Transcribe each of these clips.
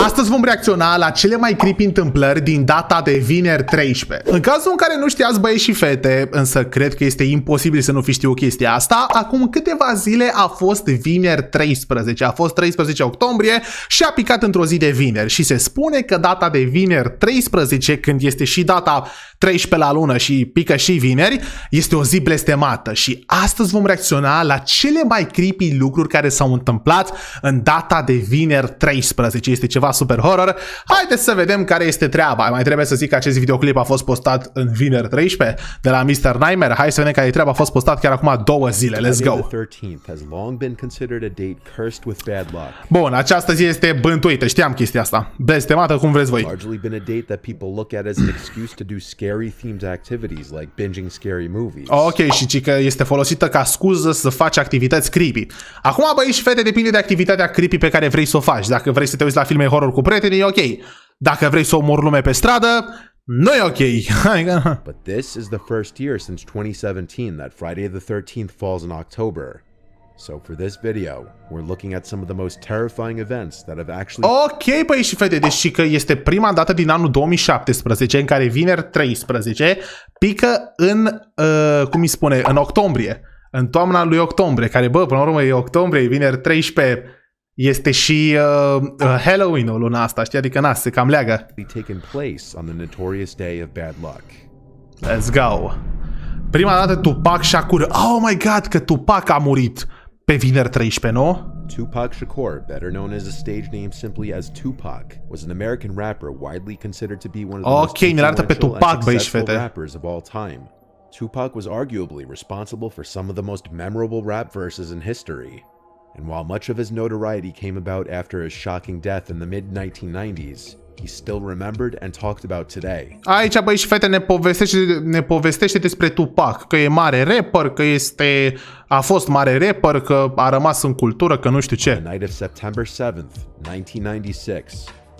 Astăzi vom reacționa la cele mai creepy întâmplări din data de vineri 13. În cazul în care nu știați, băieți și fete, însă cred că este imposibil să nu fi știut chestia asta, acum câteva zile a fost vineri 13, a fost 13 octombrie și a picat într-o zi de vineri și se spune că data de vineri 13, când este și data 13 la lună și pică și vineri, este o zi blestemată și astăzi vom reacționa la cele mai creepy lucruri care s-au întâmplat în data de vineri 13. Este ceva super horror. Haideți să vedem care este treaba. Mai trebuie să zic că acest videoclip a fost postat în vineri 13 de la Mr. Nightmare. Hai să vedem care e treaba. A fost postat chiar acum 2 zile. Let's go! Bun, această zi este bântuită. Știam chestia asta. Blestemată cum vreți voi. Ok, și că este folosită ca scuză să faci activități creepy. Acum, băieți și fete, depinde de activitatea creepy pe care vrei să o faci. Dacă vrei să te uiți la filme horror cu prietenii, e ok. Dacă vrei să omori lume pe stradă, nu e ok. But this is the first year since 2017 that Friday the 13th falls in October. So for this video, we're looking at some of the most terrifying events that have actually... Ok, băieți și fete, deci că este prima dată din anul 2017 în care vineri 13 pică în, cum îi spune, în octombrie. În toamna lui octombrie, care, bă, până la urmă e octombrie, vineri 13, este și Halloween-ul luna asta, știi? Adică se cam leagă. Let's go! Prima dată Tupac Shakur. Oh my god, că Tupac a murit pe vineri 13, nu? Tupac Shakur, better known as a stage name simply as Tupac, was an American rapper widely considered to be one of the most influential and successful rappers of all time. Tupac was arguably responsible for some of the most memorable rap verses in history. And while much of his notoriety came about after his shocking death in the mid-1990s, he's still remembered and talked about today. Aici, băi și fete, ne povestește despre Tupac, că e mare rapper, că a fost mare rapper, că a rămas în cultură, că nu știu ce. On the night of September 7th, 1996,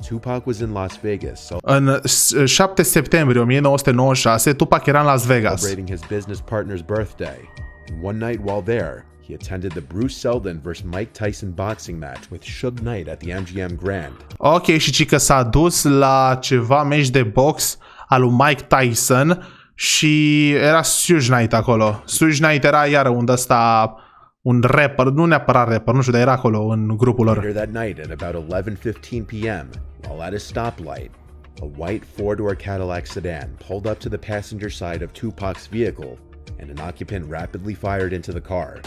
Tupac was in Las Vegas. În 7 septembrie 1996, Tupac era în Las Vegas. Celebrating his business partner's birthday. And one night while there, he attended the Bruce Seldon vs. Mike Tyson boxing match with Suge Knight at the MGM Grand. Ok, și că s-a dus la ceva meci de box al lui Mike Tyson și era Suge Knight acolo. Suge Knight era iară un rapper, nu neapărat rapper, nu știu, dar era acolo în grupul lor. Later that night at about 11:15 p.m., while at a stoplight, a white four-door Cadillac sedan pulled up to the passenger side of Tupac's vehicle, and an occupant rapidly fired into the car.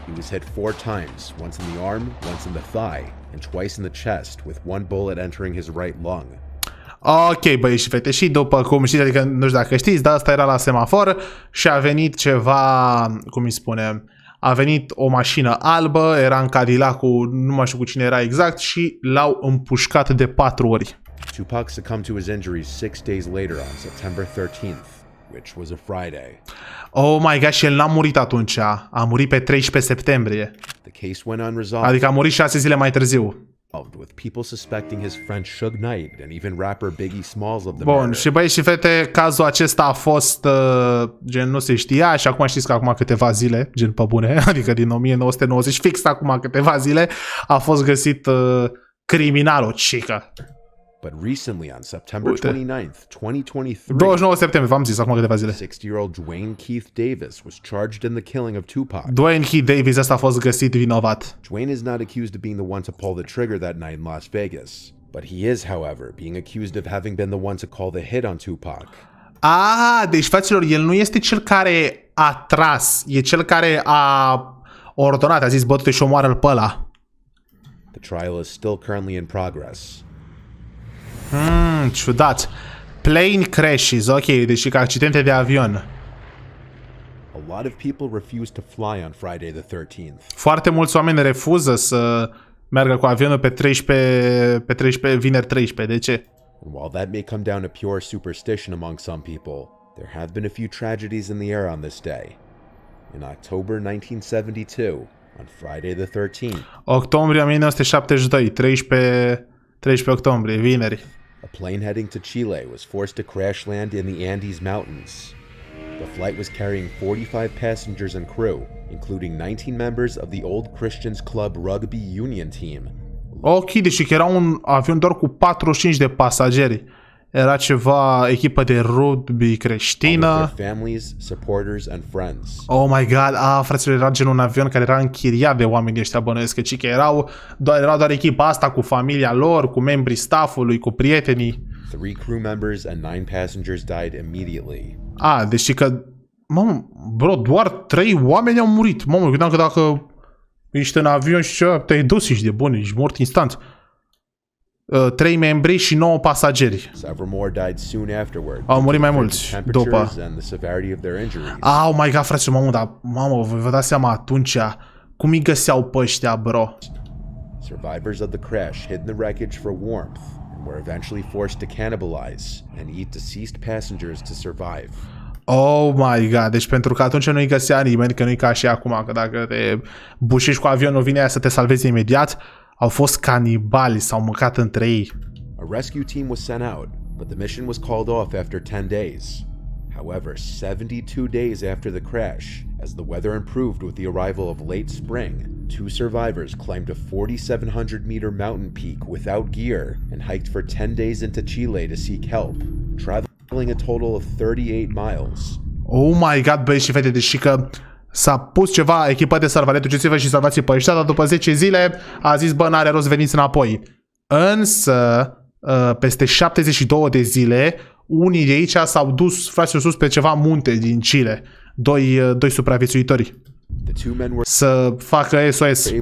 He was hit 4 times, once in the arm, once in the thigh, and twice in the chest, with one bullet entering his right lung. Ok, băieți și fete, și după cum știți, adică nu știu dacă știți, dar asta era la semafor și a venit ceva, cum îi spune, a venit o mașină albă, era în Cadillac-ul, nu mai știu cu cine era exact, și l-au împușcat de 4 ori. Tupac succumbed to his injuries 6 days later on September 13th, which was a Friday. Oh my god, și el n-a murit atunci, a murit pe 13 septembrie. The case went unresolved. Adică a murit 6 zile mai târziu. With people suspecting his friend Suge Knight and even rapper Biggie Smalls of the Bun, murder. și băi și fete, cazul acesta a fost gen nu se știa și acum știți că acum câteva zile, gen pe bune, adică din 1990 fix acum câteva zile a fost găsit criminalul, cică. But recently on September 29th, 2023, 29 septembrie, v-am zis acum câteva zile. 60-year-old Dwayne Keith Davis was charged in the killing of Tupac. Dwayne Keith Davis ăsta a fost găsit vinovat. Dwayne is not accused of being the one to pull the trigger that night in Las Vegas, but he is, however, being accused of having been the one to call the hit on Tupac. Ah, deci fraților, el nu este cel care a tras, e cel care a ordonat, a zis bă, și omoară-l pe ăla. The trial is still currently in progress. Ciudat. Plane crashes, ok, deci ca accidente de avion. A lot of people refuse to fly on Friday the 13th. Foarte mulți oameni refuză să meargă cu avionul pe 13 vineri 13. De ce? And while that may come down to pure superstition among some people, there have been a few tragedies in the air on this day. In October 1972, on Friday the 13th. Octombrie 1972, 13 octombrie, vineri. A plane heading to Chile was forced to crash land in the Andes Mountains. The flight was carrying 45 passengers and crew, including 19 members of the Old Christians Club rugby union team. Ok, deși că era un avion doar cu 45 de pasageri. Era ceva echipă de rugby creștină. Oh my god, fraților, era genul un avion care era închiriat de oamenii ăștia, bănuiesc că cică erau doar echipa asta cu familia lor, cu membrii staffului, cu prietenii. 3 crew members and 9 passengers died immediately. Deci că, mamă, bro, doar 3 oameni au murit. Mamă, gândeam că dacă ești în avion și te-ai dus, ești de bun, ești mort instant. 3 membri și 9 pasageri. Au murit mai mulți după. Oh my god, frate, mamă, vă dați seama atunci cum îi găseau pe ăștia, bro. Survivors of the crash hid in the wreckage for warmth and were eventually forced to cannibalize and eat deceased passengers to survive. Oh my god, deci pentru că atunci nu-i găsea nimeni, că nu-i ca și acum, că dacă te bușești cu avionul, vine aia să te salvezi imediat. Au fost canibali, s-au mâncat între ei. A rescue team was sent out, but the mission was called off after 10 days. However, 72 days after the crash, as the weather improved with the arrival of late spring, 2 survivors climbed a 4,700-meter mountain peak without gear and hiked for 10 days into Chile to seek help, traveling a total of 38 miles. Oh my god, băi și fete, deși că s-a pus ceva echipă de salvare, duceți-vă și salvați pe ăștia, dar după 10 zile a zis, bă, n-are rost, veniți înapoi. Însă, peste 72 de zile, unii de aici s-au dus, fraților, sus pe ceva munte din Chile. Doi supraviețuitori. Să facă SOS.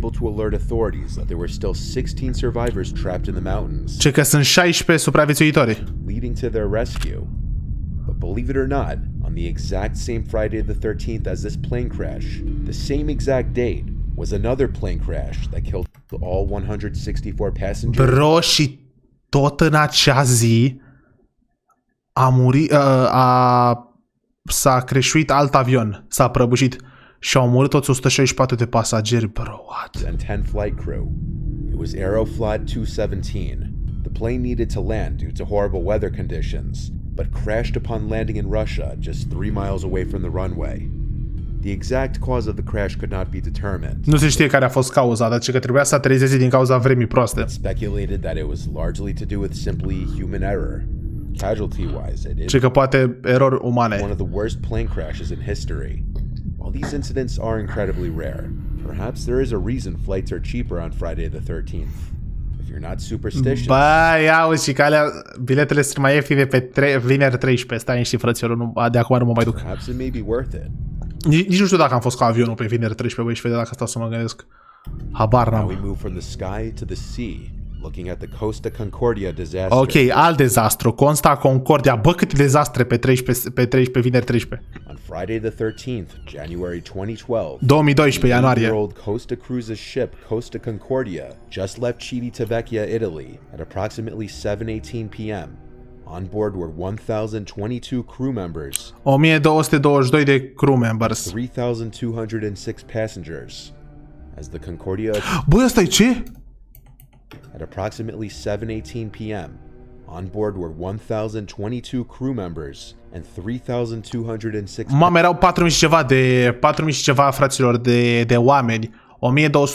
Ce că sunt 16 supraviețuitori. But believe it or not, on the exact same Friday the 13th as this plane crash, the same exact date, was another plane crash that killed all 164 passengers. Bro, și tot în acea zi a murit, s-a creșuit alt avion, s-a prăbușit și au murit toți 164 de pasageri, bro, what? And 10 flight crew. It was Aeroflot 217. The plane needed to land due to horrible weather conditions, but crashed upon landing in Russia just 3 miles away from the runway. The exact cause of the crash could not be determined. Nu se știe care a fost cauza, dar ce că trebuia să aterizeze din cauza vremii proaste. It's speculated that it was largely to do with simply human error. Casualty-wise, it is ce că poate erori umane. one of the worst plane crashes in history. While these incidents are incredibly rare, perhaps there is a reason flights are cheaper on Friday the 13th. If you're not superstitious. Băi, auzi, și că alea, biletele sunt mai ieftine pe vineri 13. Stai niște, frăților, de acum nu mă mai duc. Perhaps it may be worth it. Nici nu știu dacă am fost cu avionul pe vineri 13, băi, și vede dacă stau să mă gândesc. Habar Now n-am. we move from the sky to the sea, looking at the Costa Concordia disaster. Ok, alt dezastru. Costa Concordia. Bă, câte dezastre pe 13, vineri 13. On Friday the 13th, January 2012, 2012, ianuarie. 80-year-old Costa Cruises ship Costa Concordia just left Civitavecchia, Italy at approximately 7:18 p.m. On board were 1,022 crew members, 1222 de crew members. 3,206 passengers. As the Concordia Băi, ăsta e ce? at approximately 7:18 p.m. On board were 1,022 crew members and 3,206 Mamă, erau 4.000 și ceva, fraților, de oameni.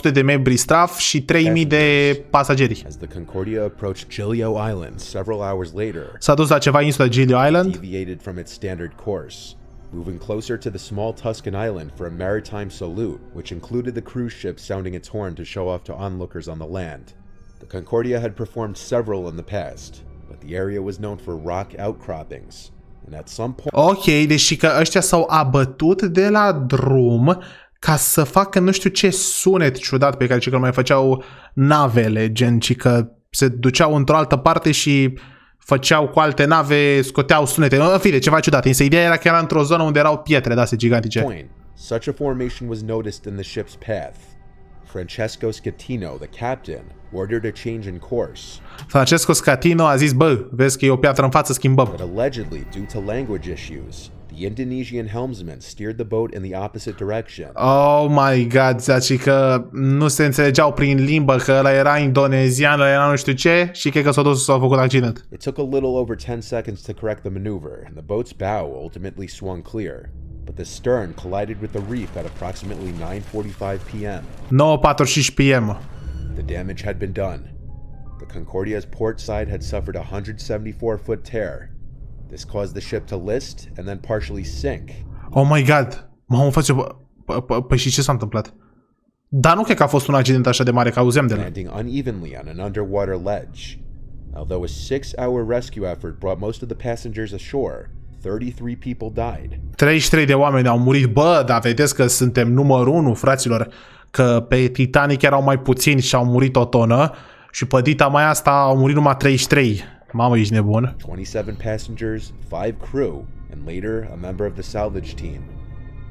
1.200 de membri staff și 3.000 de pasageri. As the Concordia approached Giglio Island several hours later, S-a dus la ceva insulă Giglio Island. deviated from its standard course, moving closer to the small Tuscan island for a maritime salute, which included the cruise ship sounding its horn to show off to onlookers on the land. The Concordia had performed several in the past, but the area was known for rock outcroppings, and at some point Ok, deci că ăștia s-au abătut de la drum ca să facă nu știu ce sunet ciudat pe care mai făceau navele, gen, ci că se duceau într-o altă parte și făceau cu alte nave, scoteau sunete, în fine, ceva ciudat. Însă ideea era că era într-o zonă unde erau pietre de astea gigantice. such a formation was noticed in the ship's path. Francesco Scatino, the captain, ordered a change in course. Francesco Scatino a zis, bă, vezi că e o piatră în față, schimbăm. But allegedly, due to language issues, the Indonesian helmsman steered the boat in the opposite direction. Oh my god, zice că nu se înțelegeau prin limbă, că ăla era indonezian, ăla era nu știu ce și cred că s-au dus, s-au făcut accident. It took a little over 10 seconds to correct the maneuver, and the boat's bow ultimately swung clear. But the stern collided with the reef at approximately 9:45 p.m. 9:45 p.m. The damage had been done, The Concordia's port side had suffered a 174-foot tear. This caused the ship to list and then partially sink. Oh my god! Mă face... Păi și ce s-a întâmplat? Dar nu cred că a fost un accident așa de mare, că auzeam de el. Landing unevenly on an underwater ledge. Although a 6-hour rescue effort brought most of the passengers ashore, 33 people died. 33 de oameni au murit. Bă, dar vedeți că suntem numărul 1, fraților. Că pe Titanic erau mai puțini și au murit o tonă. Și pe dita mai asta au murit numai 33. Mamă, ești nebun. 27 passengers, 5 crew, and later a member of the salvage team.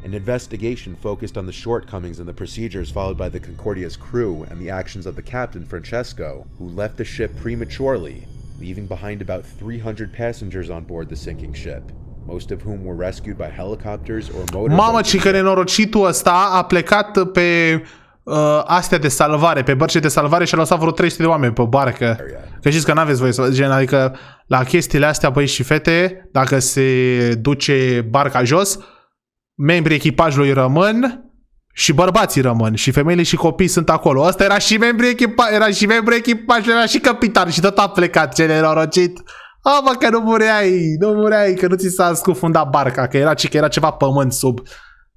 An investigation focused on the shortcomings in the procedures followed by the Concordia's crew and the actions of the captain Francesco, who left the ship prematurely, leaving behind about 300 passengers on board the sinking ship, most of whom were rescued by helicopters or motorboats. Mamă, ci că nenorocitul ăsta a plecat pe astea de salvare, pe bărci de salvare și a lăsat vreo 300 de oameni pe barcă. Că știți că n-aveți voie să... Gen, adică la chestiile astea, băieți și fete, dacă se duce barca jos, membrii echipajului rămân și bărbații rămân și femeile și copiii sunt acolo. Ăsta era și membrii echipajului, era și capitan și tot a plecat, ce nenorocit. Mă, că nu mureai, că nu ți s-a scufundat barca, că era ceva pământ sub.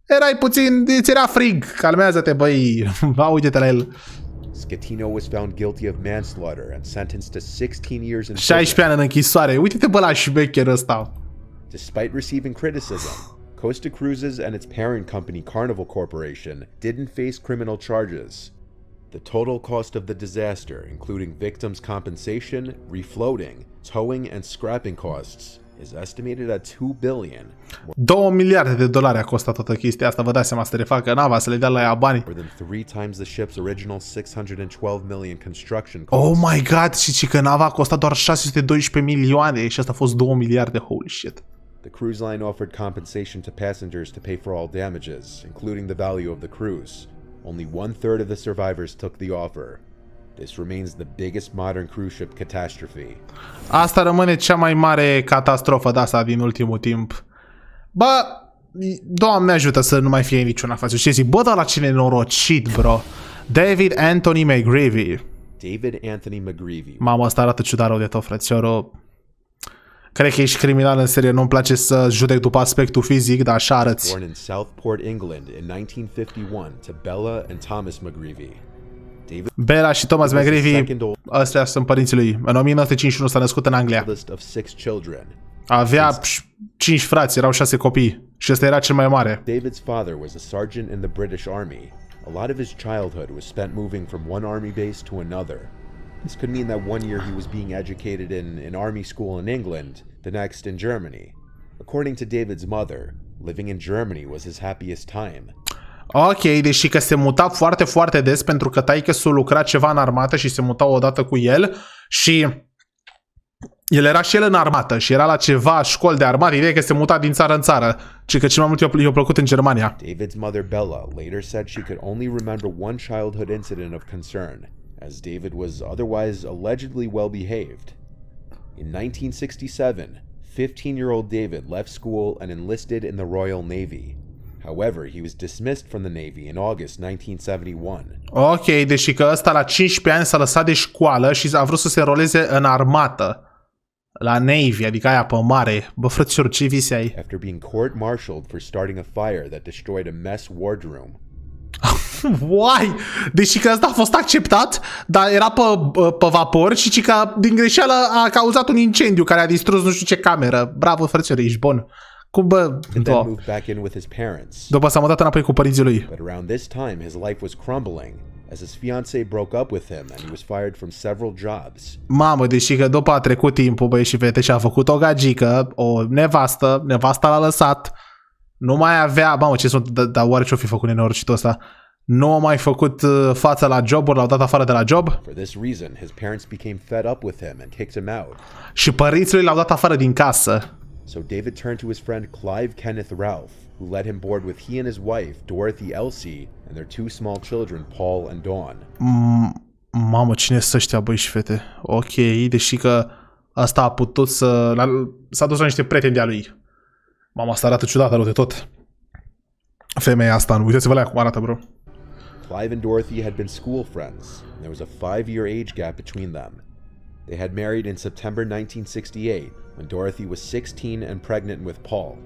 Erai puțin, ți era frig. Calmează-te, băi. Uite-te la el. Schettino was found guilty of manslaughter and sentenced to 16 years in 16 ani în închisoare. Uite-te, bă, la șmecherul ăsta. Despite receiving criticism, Costa Cruises and its parent company Carnival Corporation didn't face criminal charges. The total cost of the disaster, including victims' compensation, refloating, towing, and scrapping costs, is estimated at $2 billion. 2 miliarde de dolari a costat toată chestia asta, vă dați seama, să le facă nava, să le dea la ea bani. More than 3 times the ship's original $612 million construction cost. Oh my god, și că nava a costat doar 612 milioane și asta a fost 2 miliarde, holy shit. The cruise line offered compensation to passengers to pay for all damages, including the value of the cruise. Only 1/3 of the survivors took the offer. This remains the biggest modern cruise ship catastrophe. Asta rămâne cea mai mare catastrofă de asta din ultimul timp. Bă, Doamne ajută să nu mai fie niciuna față. Ce zic? Bă, dar la cine norocit, bro. David Anthony McGreevy. David Anthony McGreevy. Mamă, asta arată ciudat rău de tot, frățioro. Cred că ești criminal în serie, nu-mi place să judec după aspectul fizic, dar așa arăți. Born in Southport, England in 1951 to Bella and Thomas McGreevy. Bella și Thomas McGreevy, astea sunt părinții lui. În 1951 s-a născut în Anglia. Avea 5 frați, erau 6 copii și ăsta era cel mai mare. David's father was a sergeant in the British Army. A lot of his childhood was spent moving from one army base to another. This could mean that one year he was being educated in an army school in England, the next in Germany. According to David's mother, living in Germany was his happiest time. Ok, deși că se muta foarte, foarte des pentru că taică-sul lucra ceva în armată și se muta odată cu el și el era și el în armată și era la ceva școli de armată, ideea că se muta din țară în țară, ci că cel mai mult i-a plăcut în Germania. David's mother Bella later said she could only remember one childhood incident of concern, as David was otherwise allegedly well behaved. In 1967, 15-year-old David left school and enlisted in the Royal Navy. However, he was dismissed from the Navy in August 1971. Ok, deși că ăsta la 15 ani s-a lăsat de școală și a vrut să se înroleze în armată. La Navy, adică aia pe mare. Bă, frățior, ce vise ai? After being court-martialed for starting a fire that destroyed a mess wardroom. Why? Deși că ăsta a fost acceptat, dar era pe vapor și că din greșeală a cauzat un incendiu care a distrus nu știu ce cameră. Bravo, frățior, ești bun. Cum bă, după s-a mutat înapoi cu părinții lui. But around this time his life was crumbling as his fiancée broke up with him and he was fired from several jobs. Mamă, deși că după a trecut timpul, băi și fete, și a făcut o gagică, o nevastă, nevasta l-a lăsat. Nu mai avea, mamă, ce sunt, dar oare ce-o fi făcut nenorocitul ăsta? Nu a mai făcut față la joburi, l-au dat afară de la job. For this reason, his parents became fed up with him and kicked him out. Și părinții lui l-au dat afară din casă. So David turned to his friend Clive Kenneth Ralph, who led him board with he and his wife, Dorothy Elsie, and their 2 small children, Paul and Dawn. Mamă, cine sunt ăștia, băi și fete? Ok, deși că asta a putut să... S-a dus la niște prieteni de-a lui. Mama, asta arată ciudată rău de tot. Femeia asta, nu uitați-vă la ea cum arată, bro. Clive and Dorothy had been school friends, and there was a 5-year age gap between them. They had married in September 1968 when Dorothy was 16 and pregnant with Paul.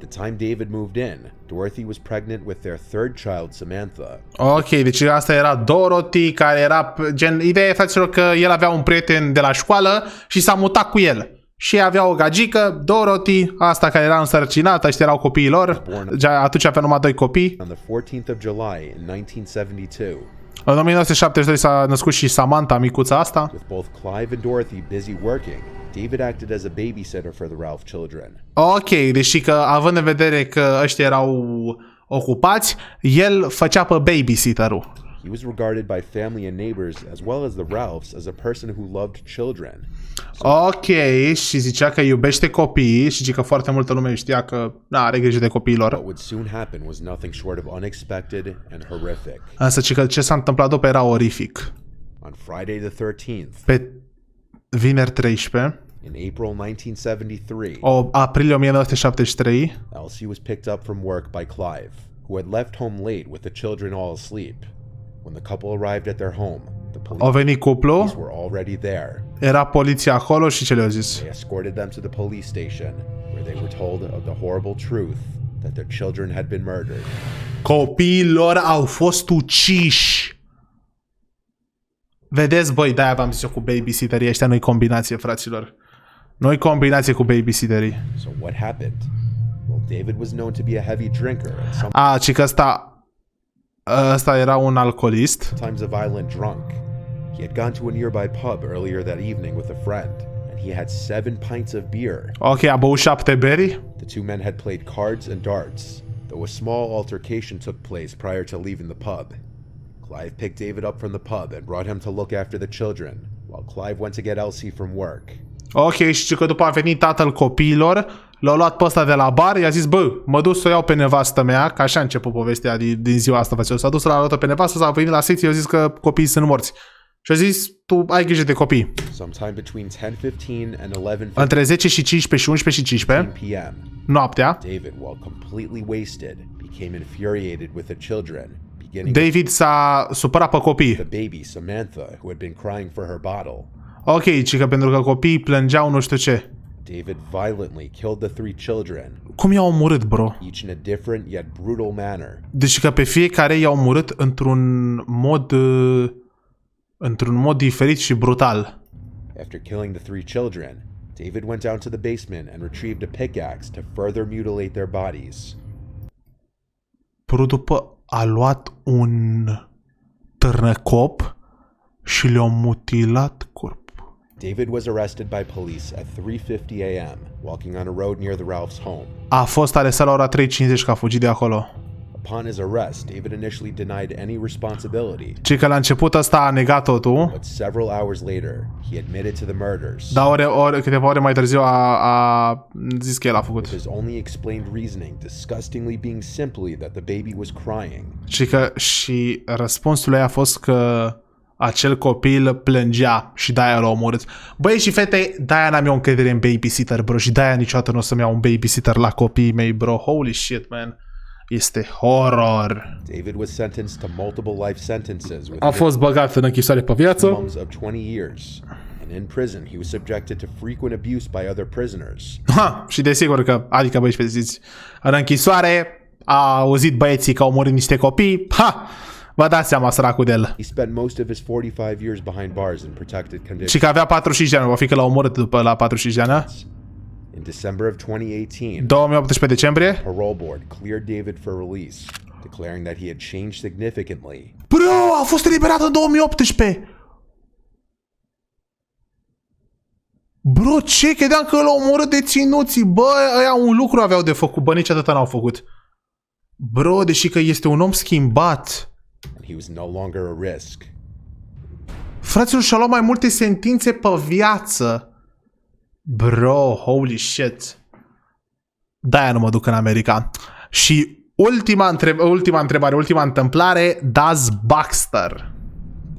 At the time David moved in, Dorothy was pregnant with their third child, Samantha. Ok, deci asta era Dorothy, care era gen... Ideea e, fraților, că el avea un prieten de la școală și s-a mutat cu el. Și avea o gagică, Dorothy, asta care era însărcinată, ăștia erau copiii lor. Atunci avea numai 2 copii. On the 14th of July in 1972. În 1972 s-a născut și Samantha, micuța asta. With both Clive and Dorothy busy working, David acted as a babysitter for the Ralph children. Ok, deși că având în vedere că ăștia erau ocupați, el făcea pe babysitter-ul. He was regarded by family and neighbors as well as the Ralphs as a person who loved children. Ok, și zicea că iubește copiii și zice că foarte multă lume știa că are grijă de copiilor. What would soon happen was nothing short of unexpected and horrific. Însă zice că ce s-a întâmplat după era orific. On Friday the 13th, pe vineri 13, in April 1973, aprilie 1973, Elsie was picked up from work by Clive, who had left home late with the children all asleep. When the couple arrived at their home, the au venit police cuplu, were already there. era poliția acolo și ce le-au zis? They escorted them to the police station, where they were told of the horrible truth that their children had been murdered. Copiii lor au fost uciși. Vedeți, băi, de-aia v-am zis eu cu babysitterii ăștia, nu-i combinație, fraților. Nu-i combinație cu babysitterii. So what happened? Well, David was known to be a heavy drinker and ci că ăsta era un alcoolist. sometimes a violent drunk. He had gone to a nearby pub earlier that evening with a friend, and he had 7 pints of beer. Ok, a băut 7 beri. The two men had played cards and darts, though a small altercation took place prior to leaving the pub. Clive picked David up from the pub and brought him to look after the children, while Clive went to get Elsie from work. Ok, și că după a venit tatăl copiilor, l-a luat pe ăsta de la bar, i-a zis, bă, mă duc să o iau pe nevastă mea, că așa a început povestea din ziua asta, s-a dus la luat pe nevastă, s-a venit la secție, i-a zis că copiii sunt morți. Și a zis, tu ai grijă de copii. Sometime between 10:15 and 11:15 Între 10 și 15 și 11 și 15, p.m., noaptea, David, while completely wasted, became infuriated with the children, beginning David s-a supărat pe copii. the baby Samantha, who had been crying for her bottle. Ok, ci că pentru că copiii plângeau nu știu ce. David violently killed the 3 children, Cum i-au omorât, bro? each in a different yet brutal manner. Deci că pe fiecare i-au omorât într-un mod diferit și brutal. After killing the 3 children, David went down to the basement and retrieved a pickaxe to further mutilate their bodies. Bro, după a luat un târnăcop și le-a mutilat corpul. David was arrested by police at 3:50 a.m. walking on a road near the Ralph's home. A fost arestat la ora 3:50 că a fugit de acolo. Upon his arrest, David initially denied any responsibility, Ci că la început ăsta a negat totul, but several hours later, he admitted to the murders. dar câteva ore mai târziu a zis că el a făcut. His only explained reasoning disgustingly being simply that the baby was crying. Ci că și răspunsul lui a fost că acel copil plângea și de-aia l-a omorât. Băi și fete, de-aia n-am eu încredere în babysitter, bro, și de-aia niciodată nu o să-mi iau un babysitter la copiii mei, bro. Holy shit, man. Este horror. David was sentenced to multiple life sentences with A fost băgat în închisoare pe viață. minimums of 20 years. And in prison, he was subjected to frequent abuse by other prisoners. Ha, și desigur că, adică băi și fete, ziți, în închisoare a auzit băieții că au murit niște copii. Ha! Vă dați seama, săracul de el. He spent most of his 45 years behind bars in protected conditions. Și că avea 45 de ani, va fi că l-au omorât după la 45 de ani. In December of 2018, 2018 decembrie. parole board cleared David for release, declaring that he had changed significantly. Bro, a fost eliberat în 2018. Bro, ce? Credeam că l-au omorât deținuții. Bă, ăia un lucru aveau de făcut. Bă, nici atâta n-au făcut. Bro, deși că este un om schimbat. And he was no longer a risk. Fraților, și-au luat mai multe sentințe pe viață. Bro, holy shit. De-aia nu mă duc în America. Și ultima întâmplare, does Baxter.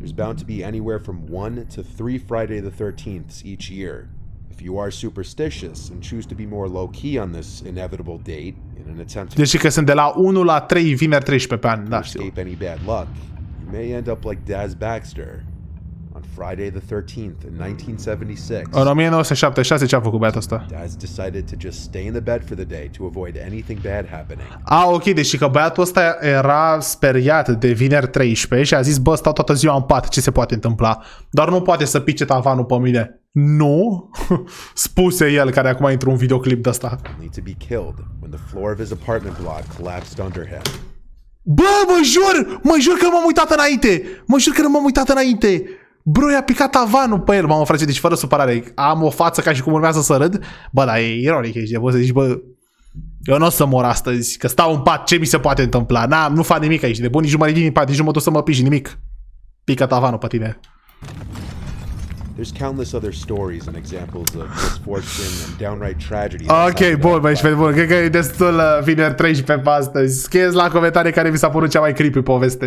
There's bound to be anywhere from 1 to 3 Friday the 13th each year. If you are superstitious and choose to be more low-key on this inevitable date in an attempt to Deci că sunt de la 1 la 3 vineri 13 pe an, da, știu. escape any bad luck, you may end up like Daz Baxter. On Friday the 13th in 1976, În 1976 ce a făcut băiatul ăsta? Daz decided to just stay in the bed for the day to avoid anything bad happening. Ok, deci că băiatul ăsta era speriat de vineri 13 și a zis, bă, stau toată ziua în pat, ce se poate întâmpla? Doar nu poate să pice tavanul pe mine. Nu? Spuse el, care acum intră un videoclip de ăsta. Only to be killed when the floor of his apartment block collapsed under him. Bă, mă jur că nu m-am uitat înainte! Mă jur că nu m-am uitat înainte! Bro, i-a picat tavanul pe el, mamă, frate, deci fără supărare. Am o față ca și cum urmează să râd. Bă, dar e ironic, ești de poți să zici, bă, eu nu o să mor astăzi, că stau în pat, ce mi se poate întâmpla? Nu fac nimic aici, de bun, nici nu mă ridic din pat, nici nu mă duc să mă piși, nimic. Pică tavanul pe tine. There's countless other stories and examples of misfortune and downright tragedy. Ok, bun, băi, și bun, cred că e destul vineri 13 pe astăzi. Scrieți la comentarii care vi s-a părut cea mai creepy poveste.